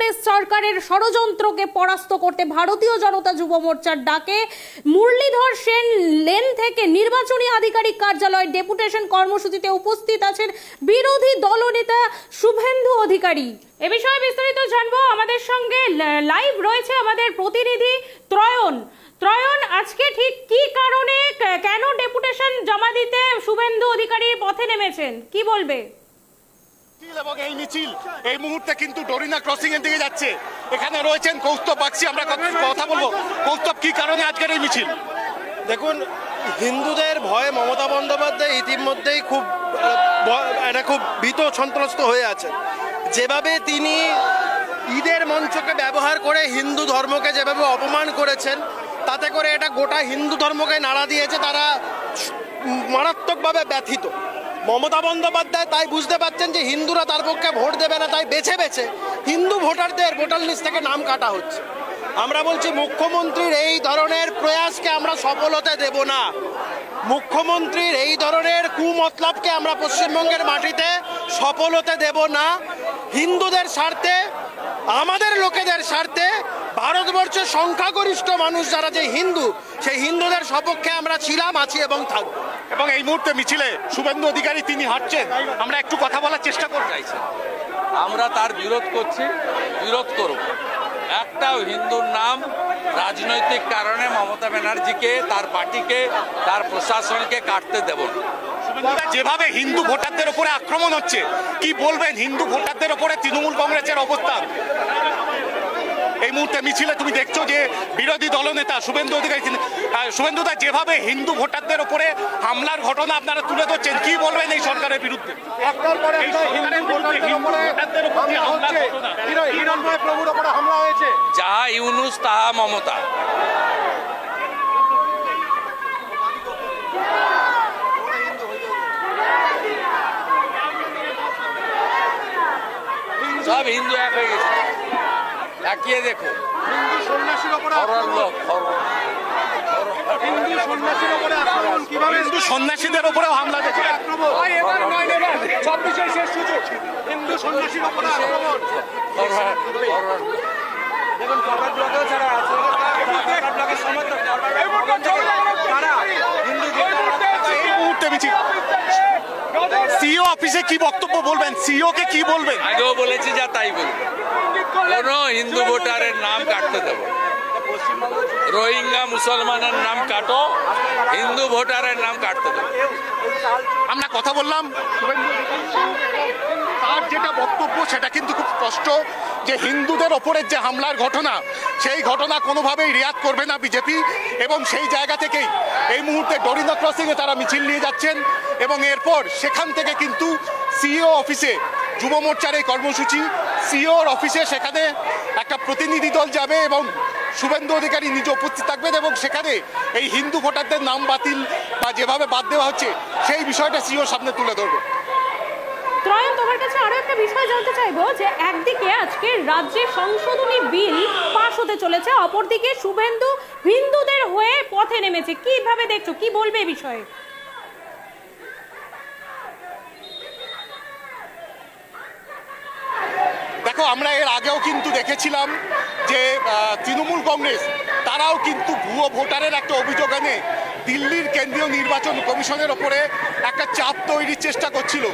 কংগ্রেস সরকারের ষড়যন্ত্রকে পরাস্ত করতে ভারতীয় জনতা যুব মোর্চার ডাকে মুরলীধর সেন লেন থেকে নির্বাচনী আধিকারিক কার্যালয় ডেপুটেশন কর্মসূচিতে উপস্থিত আছেন বিরোধী দলনেতা শুভেন্দু অধিকারী। এ বিষয়ে বিস্তারিত জানবো, আমাদের সঙ্গে লাইভ রয়েছে আমাদের প্রতিনিধি ত্রয়ন। আজকে ঠিক কি কারণে কেন ডেপুটেশন জমা দিতে শুভেন্দু অধিকারী পথে নেমেছেন, কি বলবে? এবং এই মিছিল এই মুহূর্তে কিন্তু ডরিনা ক্রসিং এর দিকে যাচ্ছে। এখানে রয়েছেন কৌস্তব বাগচি, আমরা কথা বলবো। কৌস্তব, কি কারণে আজকের এই মিছিল? দেখুন, হিন্দুদের ভয়ে মমতা বন্দ্যোপাধ্যায় ইতিমধ্যেই খুব ভীত সন্ত্রস্ত হয়ে আছে। যেভাবে তিনি ঈদের মঞ্চকে ব্যবহার করে হিন্দু ধর্মকে যেভাবে অপমান করেছেন, তাতে করে এটা গোটা হিন্দু ধর্মকে নাড়া দিয়েছে। তারা মারাত্মকভাবে ব্যথিত। মমতা বন্দ্যোপাধ্যায় তাই বুঝতে পারছেন যে হিন্দুরা তার পক্ষে ভোট দেবে না, তাই বেছে বেছে হিন্দু ভোটারদের ভোটার লিস্ট থেকে নাম কাটা হচ্ছে। আমরা বলছি, মুখ্যমন্ত্রীর এই ধরনের প্রয়াসকে আমরা সফল হতে দেব না। মুখ্যমন্ত্রীর এই ধরনের কুমতলবকে আমরা পশ্চিমবঙ্গের মাটিতে সফল হতে দেব না। হিন্দুদের স্বার্থে, আমাদের লোকেদের স্বার্থে, ভারতবর্ষের সংখ্যাগরিষ্ঠ মানুষ যারা যে হিন্দু, সেই হিন্দুদের সপক্ষে আমরা ছিলাম, আছি এবং থাকবো। এবং এই মুহূর্তে মিছিলে শুভেন্দু অধিকারী তিনি হাঁটছেন, আমরা একটু কথা বলার চেষ্টা করতে চাইছি। আমরা তার বিরোধ করব। একটাও হিন্দুর নাম রাজনৈতিক কারণে মমতা ব্যানার্জিকে, তার পার্টিকে, তার প্রশাসনকে কাটতে দেব না। যেভাবে হিন্দু ভোটারদের উপরে আক্রমণ হচ্ছে, কি বলবেন হিন্দু ভোটারদের উপরে তৃণমূল কংগ্রেসের অবস্থান? এই মুহূর্তে মিছিলে তুমি দেখছো যে বিরোধী দলনেতা শুভেন্দু অধিকারী, শুভেন্দুদা, যেভাবে হিন্দু ভোটারদের উপরে হামলার ঘটনা আপনারা তুলে ধরছেন, কি বলবেন এই সরকারের বিরুদ্ধে? যাহা ইউনুস তাহা মমতা। সব হিন্দু এক হয়ে গেছে, তাকিয়ে দেখো। হিন্দু সন্ন্যাসীর হিন্দু সন্ন্যাসীদের উপরেও হামলা দেখে। হিন্দু সন্ন্যাসীর উপরে আক্রমণ। দেখুন, ফরওয়ার্ড ব্লকেও যারা আছে, ফরওয়ার্ড ব্লকের সমর্থক, এই মুহূর্তে মিছিল। সিও অফিসে কি বক্তব্য বলবেন? সিও কে কি বলবেন? আগেও বলেছি, যা তাই বলবো। কোনো হিন্দু ভোটারের নাম কাটতে দেব। রোহিঙ্গা মুসলমানের নাম কাটো, হিন্দু ভোটারের নাম কাটতে দেব। আমরা কথা বললাম, তার যেটা বক্তব্য সেটা কিন্তু খুব স্পষ্ট যে হিন্দুদের ওপরের যে হামলার ঘটনা, সেই ঘটনা কোনোভাবেই রিয়াক্ট করবে না বিজেপি। এবং সেই জায়গা থেকেই এই মুহূর্তে ডরিনা ক্রসিংয়ে তারা মিছিল নিয়ে যাচ্ছেন। এবং এরপর সেখান থেকে কিন্তু সিও অফিসে যুব মোর্চার এই কর্মসূচি, সিওর অফিসে সেখানে একটা প্রতিনিধি দল যাবে এবং শুভেন্দু অধিকারী নিজে উপস্থিত থাকবেন এবং সেখানে এই হিন্দু ভোটারদের নাম বাতিল বা যেভাবে বাদ দেওয়া হচ্ছে সেই বিষয়টা সিওর সামনে তুলে ধরবে। ত্রয়ন, তোমার কাছে আরো একটা বিষয় জানতে চাইবো যে একদিকে আজকে রাজ্যে সংশোধনী বিল পাশ হতে চলেছে, অপরদিকে শুভেন্দু হিন্দুদের হয়ে পথে নেমেছে, কিভাবে দেখছো, কি বলবে এই বিষয়ে? দেখো, আমরা এর আগেও কিন্তু দেখেছিলাম যে তৃণমূল কংগ্রেস তারাও কিন্তু ভুয়ো ভোটারের একটা অভিযোগ এনে দিল্লির কেন্দ্রীয় নির্বাচন কমিশনের ওপরে একটা চাপ তৈরির চেষ্টা করছিল।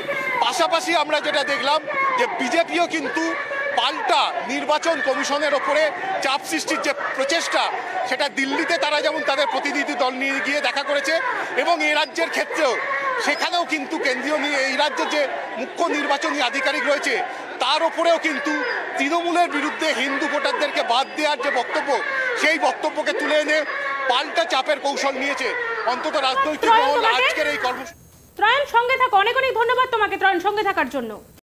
পাশাপাশি আমরা যেটা দেখলাম যে বিজেপিও কিন্তু পাল্টা নির্বাচন কমিশনের ওপরে চাপ সৃষ্টির যে প্রচেষ্টা, সেটা দিল্লিতে তারা যেমন তাদের প্রতিনিধি দল নিয়ে গিয়ে দেখা করেছে এবং এই রাজ্যের ক্ষেত্রেও সেখানেও কিন্তু কেন্দ্রীয় এই রাজ্যের যে মুখ্য নির্বাচনী আধিকারিক রয়েছে তার ওপরেও কিন্তু তৃণমূলের বিরুদ্ধে হিন্দু ভোটারদেরকে বাদ দেওয়ার যে বক্তব্য, সেই বক্তব্যকে তুলে এনে পাল্টা চাপের কৌশল নিয়েছে অন্তত রাজনৈতিক মহল আজকের এই কর্মসূচি। ত্রয়ন, সঙ্গে থাকো, অনেক অনেক ধন্যবাদ তোমাকে ত্রয়ন, সঙ্গে থাকার জন্য।